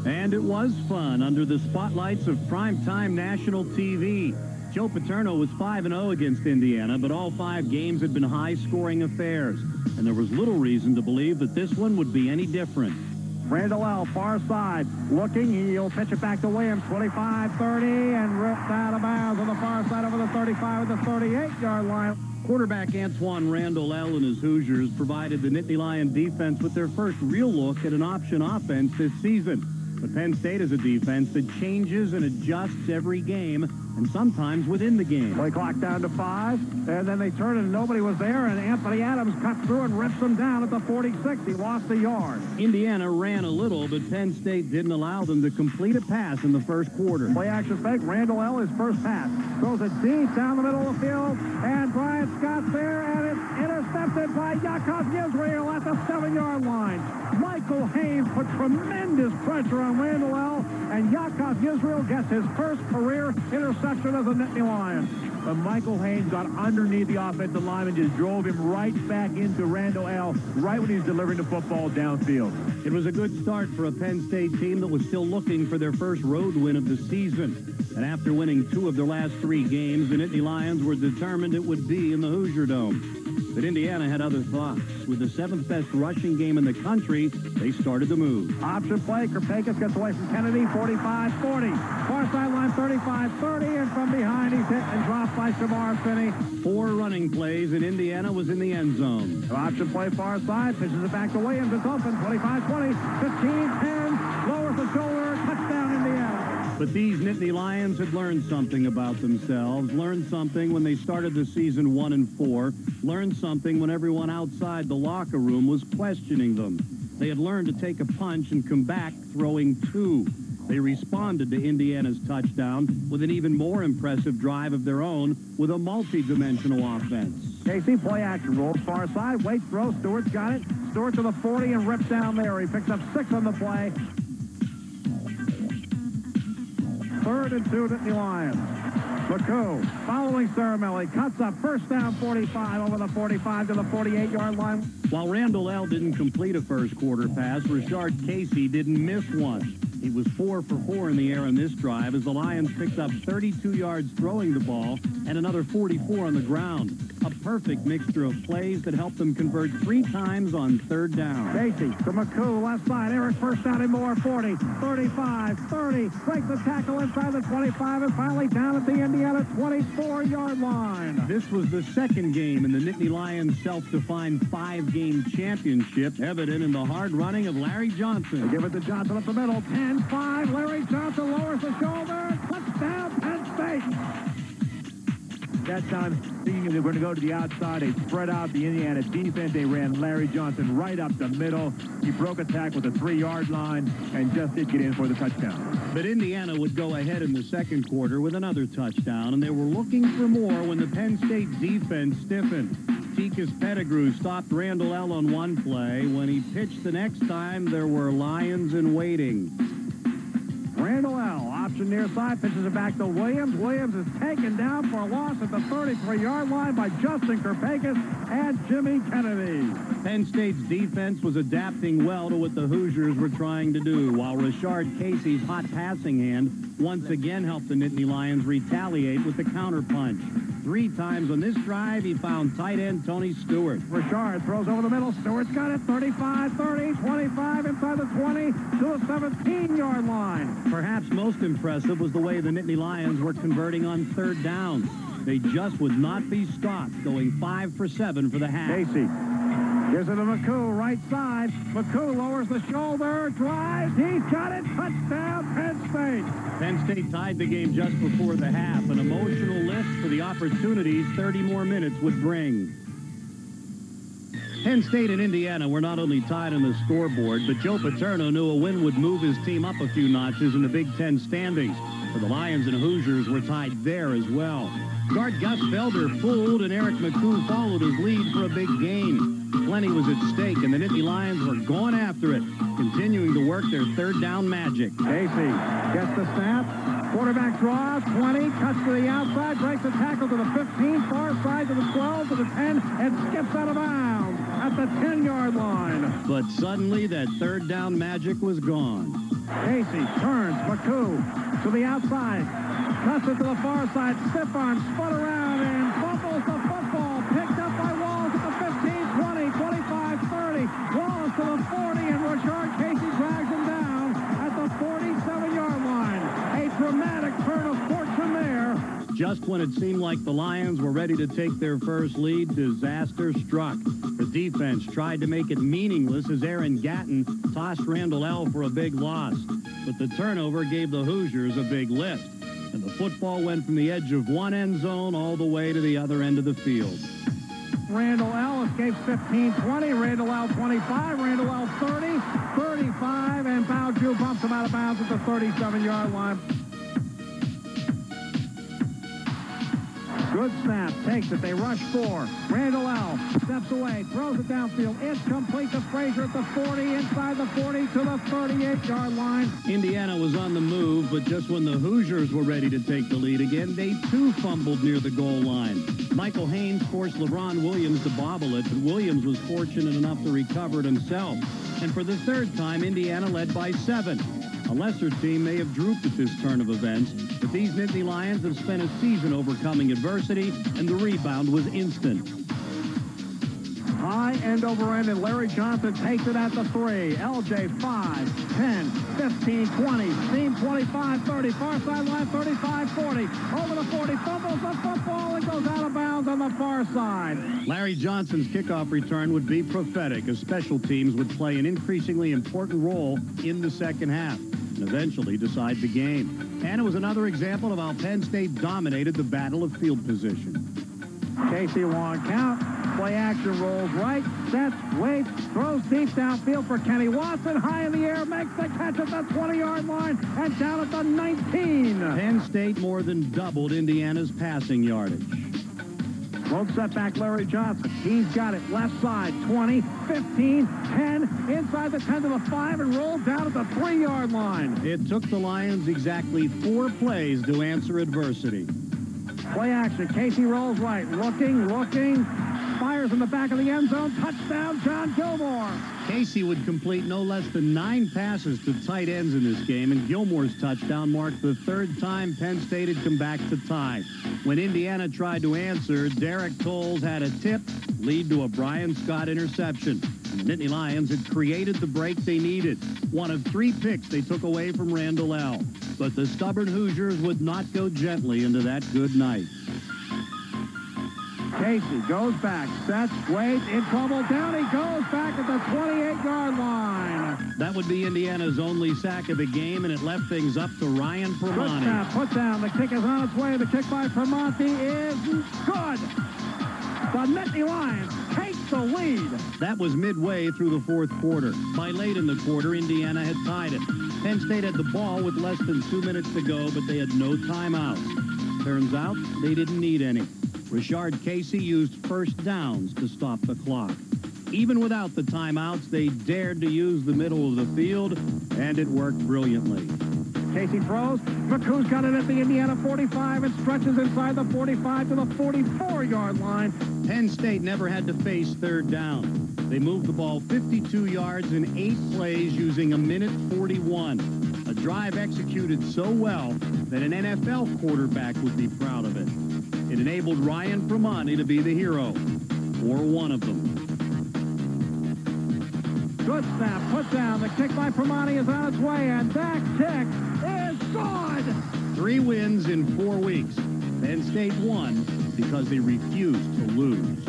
And it was fun under the spotlights of primetime national TV. Joe Paterno was 5-0 against Indiana, but all 5 games had been high-scoring affairs, and there was little reason to believe that this one would be any different. Randall L., far side, looking. He'll pitch it back to Williams, 25-30, and ripped out of bounds on the far side over the 35 at the 38-yard line. Quarterback Antoine Randall L. and his Hoosiers provided the Nittany Lion defense with their first real look at an option offense this season. But Penn State is a defense that changes and adjusts every game, and sometimes within the game. Play clock down to 5, and then they turn it and nobody was there, and Anthony Adams cut through and rips them down at the 46. He lost a yard. Indiana ran a little, but Penn State didn't allow them to complete a pass in the first quarter. Play action fake. Randall L., his first pass. Throws it deep down the middle of the field, and Brian Scott's there, and it's intercepted by Yakov Yisrael at the 7-yard line. Michael Haynes put tremendous pressure on Randall L., and Yakov Yisrael gets his first career interception as a Nittany Lion. But Michael Haynes got underneath the offensive line and just drove him right back into Randall L. right when he's delivering the football downfield. It was a good start for a Penn State team that was still looking for their first road win of the season. And after winning 2 of their last 3 games, the Nittany Lions were determined it would be in the Hoosier Dome. But Indiana had other thoughts. With the 7th best rushing game in the country, they started to move. Option play. Kerpakis gets away from Kennedy, 45-40. Far sideline, 35-30, and from behind he's hit and dropped by Shamar Finney. 4 running plays, and Indiana was in the end zone. Option play far side, pitches it back to Williams. It's open, 25-20, 15-10, lowers the shoulder, touchdown Indiana. But these Nittany Lions had learned something about themselves, learned something when they started the season 1-4, learned something when everyone outside the locker room was questioning them. They had learned to take a punch and come back throwing 2. They responded to Indiana's touchdown with an even more impressive drive of their own with a multi-dimensional offense. Casey, play action, rolls far side, Wade throws, Stewart's got it. Stewart to the 40 and rips down there. He picks up 6 on the play. 3rd and 2, Nittany Lions. McCoo, following Caramelli, cuts up first down 45 over the 45 to the 48-yard line. While Randall L. didn't complete a first quarter pass, Rashard Casey didn't miss one. He was 4 for 4 in the air on this drive as the Lions picked up 32 yards throwing the ball and another 44 on the ground. A perfect mixture of plays that helped them convert 3 times on 3rd down. Casey to McCoo, left side. Eric first down and more, 40, 35, 30. Breaks the tackle inside the 25 and finally down at the Indiana 24-yard line. This was the 2nd game in the Nittany Lions' self-defined 5-game championship, evident in the hard running of Larry Johnson. They give it to Johnson up the middle, 10-5. Larry Johnson lowers the shoulder. Touchdown, Penn State. That time, thinking they were going to go to the outside, they spread out the Indiana defense. They ran Larry Johnson right up the middle. He broke a tackle at the 3-yard line and just did get in for the touchdown. But Indiana would go ahead in the 2nd quarter with another touchdown, and they were looking for more when the Penn State defense stiffened. Tikas Pettigrew stopped Randall L. on one play. When he pitched the next time, there were Lions in waiting. Randall L., option near side, pitches it back to Williams. Williams is taken down for a loss at the 33-yard line by Justin Kerpakis and Jimmy Kennedy. Penn State's defense was adapting well to what the Hoosiers were trying to do, while Rashard Casey's hot passing hand once again helped the Nittany Lions retaliate with the counterpunch. 3 times on this drive, he found tight end Tony Stewart. Rashard throws over the middle. Stewart's got it. 35, 30, 25, inside the 20 to the 17-yard line. Perhaps most impressive was the way the Nittany Lions were converting on 3rd downs. They just would not be stopped, going 5 for 7 for the half. Casey gives it to McCoo, right side. McCoo lowers the shoulder, drives, he's got it, touchdown, Penn State. Penn State tied the game just before the half, an emotional lift for the opportunities 30 more minutes would bring. Penn State and Indiana were not only tied on the scoreboard, but Joe Paterno knew a win would move his team up a few notches in the Big Ten standings. For the Lions and Hoosiers were tied there as well. Guard Gus Felder fooled, and Eric McCoo followed his lead for a big gain. Plenty was at stake, and the Nittany Lions were going after it, continuing to work their 3rd down magic. Casey gets the snap. Quarterback draws, 20, cuts to the outside, breaks the tackle to the 15, far side to the 12, to the 10, and skips out of bounds at the 10-yard line. But suddenly that 3rd down magic was gone. Casey turns. McCoo to the outside. Cuts it to the far side. Stiff arm. Spun around and fumbles the football. Picked up by Wallace at the 15, 20, 25, 30. Wallace to the 40, and Rashard Casey drags him down at the 47-yard line. A dramatic turn of fortune there. Just when it seemed like the Lions were ready to take their first lead, disaster struck. The defense tried to make it meaningless as Aaron Gatton tossed Randall L. for a big loss. But the turnover gave the Hoosiers a big lift. And the football went from the edge of one end zone all the way to the other end of the field. Randall L. escapes 15-20. Randall L. 25. Randall L. 30. 35. And Bowju bumps him out of bounds at the 37-yard line. Good snap. Takes it. They rush 4. Randall L. steps away. Throws it downfield. It's complete to Frazier at the 40. Inside the 40 to the 38-yard line. Indiana was on the move, but just when the Hoosiers were ready to take the lead again, they too fumbled near the goal line. Michael Haynes forced LeBron Williams to bobble it, but Williams was fortunate enough to recover it himself. And for the third time, Indiana led by 7. A lesser team may have drooped at this turn of events, but these Nittany Lions have spent a season overcoming adversity, and the rebound was instant. High end over end, and Larry Johnson takes it at the 3. LJ 5, 10, 15, 20, seam 25, 30, far sideline 35, 40, over the 40, fumbles the football and goes out of bounds on the far side. Larry Johnson's kickoff return would be prophetic, as special teams would play an increasingly important role in the second half and eventually decide the game. And it was another example of how Penn State dominated the battle of field position. Casey long count. Play action, rolls right, sets, waits, throws deep downfield for Kenny Watson. High in the air, makes the catch at the 20-yard line and down at the 19. Penn State more than doubled Indiana's passing yardage. Won't set back Larry Johnson. He's got it left side, 20, 15, 10, inside the 10 to the 5, and rolled down at the 3-yard line. It took the Lions exactly 4 plays to answer adversity. Play action. Casey rolls right. Looking. Fires in the back of the end zone. Touchdown, John Gilmore. Casey would complete no less than 9 passes to tight ends in this game, and Gilmore's touchdown marked the 3rd time Penn State had come back to tie. When Indiana tried to answer, Derek Tolles had a tip lead to a Brian Scott interception. And the Nittany Lions had created the break they needed. One of 3 picks they took away from Randall L. But the stubborn Hoosiers would not go gently into that good night. Casey goes back, sets, waits, in trouble, down he goes back at the 28-yard line. That would be Indiana's only sack of the game, and it left things up to Ryan Good Permani. snap, put down, the kick is on its way, the kick by Permani is good. The Nittany Lions take the lead. That was midway through the 4th quarter. By late in the quarter, Indiana had tied it. Penn State had the ball with less than 2 minutes to go, but they had no timeouts. Turns out they didn't need any. Rashard Casey used first downs to stop the clock. Even without the timeouts, they dared to use the middle of the field, and it worked brilliantly. Casey throws. McCoo's got it at the Indiana 45 and stretches inside the 45 to the 44-yard line. Penn State never had to face 3rd down. They moved the ball 52 yards in 8 plays using 1:41. A drive executed so well that an NFL quarterback would be proud of it. It enabled Ryan Permani to be the hero, or one of them. Good snap, put down. The kick by Permani is on its way, and that kick is good. 3 wins in 4 weeks. Penn State won because they refused to lose.